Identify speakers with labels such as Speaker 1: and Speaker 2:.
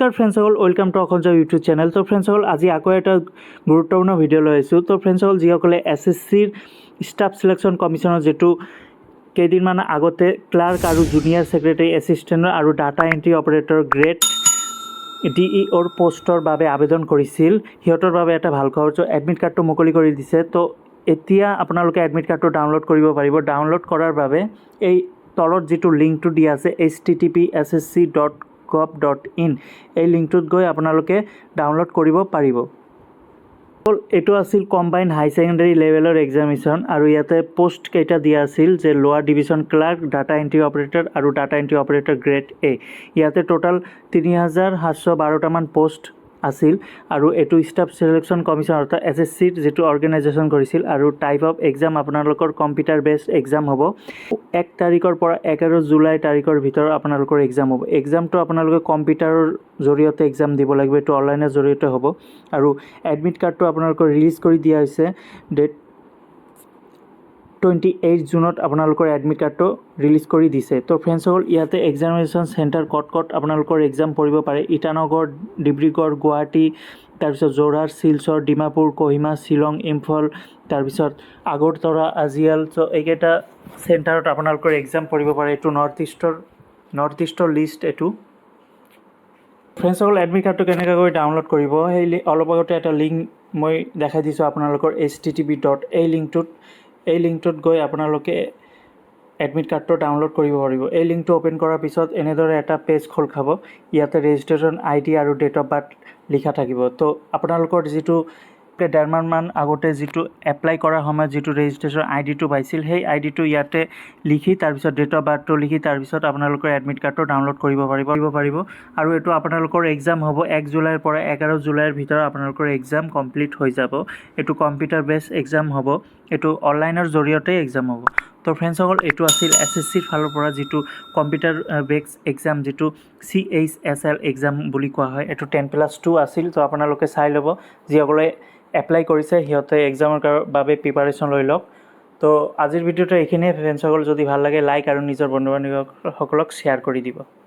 Speaker 1: নমস্কাৰ ফ্ৰেণ্ডসকল, welcome to Assam YouTube channel. তো ফ্ৰেণ্ডসকল, আজি আকৌ এটা গুৰুত্বপূৰ্ণ ভিডিঅ' লৈ আহিছোঁ। তো ফ্ৰেণ্ডসকল, যিসকলে SSCৰ ষ্টাফ চিলেকশ্যন কমিশ্যনৰ যিটো কেইদিনমান আগতে ক্লাৰ্ক আৰু জুনিয়ৰ ছেক্ৰেটাৰী এছিষ্টেণ্ট আৰু ডাটা এণ্ট্ৰি অপাৰেটৰ গ্ৰেড DEOৰ পষ্টৰ বাবে আবেদন কৰিছিল, সিহঁতৰ বাবে এটা ভাল খবৰ। চ' এডমিট কাৰ্ডটো মুকলি কৰি দিছে। তো এতিয়া আপোনালোকে এডমিট কাৰ্ডটো ডাউনলোড কৰিব পাৰিব। ডাউনলোড কৰাৰ বাবে এই তলত যিটো লিংকটো দিয়া আছে https://ssc.gov.in এই লিংকটোত গৈ আপোনালোকে ডাউনলোড কৰিব পাৰিব। এইটো আছিল কম্বাইন হাই ছেকেণ্ডেৰী লেভেলৰ এক্সামিনেশ্যন আৰু ইয়াতে পোষ্ট কেইটা দিয়া আছিল যে lower division clerk, data entry operator আৰু data entry operator grade A। ইয়াতে টোটাল 3712টামান পোষ্ট আছিল আৰু এইটো ষ্টাফ চিলেকশ্যন কমিশ্যন অৰ্থাৎ SSCৰ যিটো অৰ্গেনাইজেশ্যন কৰিছিল। আৰু টাইপ অফ এক্সাম আপোনালোকৰ কম্পিউটাৰ বেছড এক্সাম হ'ব। 1 তাৰিখৰ পৰা 11 জুলাই তাৰিখৰ ভিতৰত আপোনালোকৰ এক্সাম হ'ব। এক্সামটো আপোনালোকে কম্পিউটাৰৰ জৰিয়তে এক্সাম দিব লাগিব, এইটো অনলাইনৰ জৰিয়তে হ'ব। আৰু এডমিট কাৰ্ডটো আপোনালোকৰ ৰিলিজ কৰি দিয়া হৈছে ডেট 28 জুনত আপোনালোকৰ এডমিট কাৰ্ডটো ৰিলিজ কৰি দিছে। তো ফ্ৰেণ্ডসকল, ইয়াতে এক্সামিনেশ্যন চেণ্টাৰ ক'ত আপোনালোকৰ এক্সাম পৰিব পাৰে: ইটানগৰ, ডিব্ৰুগড়, গুৱাহাটী, তাৰপিছত যোৰহাট, শিলচৰ, ডিমাপুৰ, কহিমা, শ্বিলং, ইম্ফল, তাৰপিছত আগৰতলা, আজিয়াল। চ' এইকেইটা চেণ্টাৰত আপোনালোকৰ এক্সাম পৰিব পাৰে। এইটো নৰ্থ ইষ্টৰ লিষ্ট এইটো। ফ্ৰেণ্ডসকল, এডমিট কাৰ্ডটো কেনেকৈ ডাউনলোড কৰিব, সেই অলপ আগতে এটা লিংক মই দেখাই দিছোঁ আপোনালোকৰ http. এই লিংকটোত গৈ আপোনালোকে এডমিট কাৰ্ডটো ডাউনলোড কৰিব পাৰিব। এই লিংকটো অ'পেন কৰাৰ পিছত এনেদৰে এটা পেজ খোল খাব। ইয়াতে ৰেজিষ্ট্ৰেশ্যন ID আৰু ডেট অফ বাৰ্থ লিখা থাকিব। তো আপোনালোকৰ যিটো ডেৰমাহমান আগতে যিটো এপ্লাই কৰাৰ সময়ত যিটো ৰেজিষ্ট্ৰেশ্যন IDটো পাইছিল, সেই IDটো ইয়াতে লিখি তাৰপিছত ডেট অফ বাৰ্থটো লিখি তাৰপিছত আপোনালোকৰ এডমিট কাৰ্ডটো ডাউনলোড কৰিব পাৰিব। আৰু এইটো আপোনালোকৰ এক্সাম হ'ব 1 জুলাইৰ পৰা 11 জুলাইৰ ভিতৰত আপোনালোকৰ এক্সাম কমপ্লিট হৈ যাব। এইটো কম্পিউটাৰ বেছড এক্সাম হ'ব, এইটো অনলাইনৰ জৰিয়তে এক্সাম হ'ব। তো ফ্ৰেণ্ডসকল, এইটো আছিল SSCৰ ফালৰ পৰা যিটো কম্পিউটাৰ বেছড এক্সাম, যিটো CHSL এক্সাম বুলি কোৱা হয়। এইটো 10+2 আছিল। তো আপোনালোকে চাই ল'ব, যিসকলে এপ্লাই কৰিছে সিহঁতে এক্সামৰ বাবে প্ৰিপাৰেশ্যন লৈ লওক। তো আজিৰ ভিডিঅ'টো এইখিনিয়ে ফ্ৰেণ্ডসকল। যদি ভাল লাগে লাইক আৰু নিজৰ বন্ধু বান্ধৱীসকলক শ্বেয়াৰ কৰি দিব।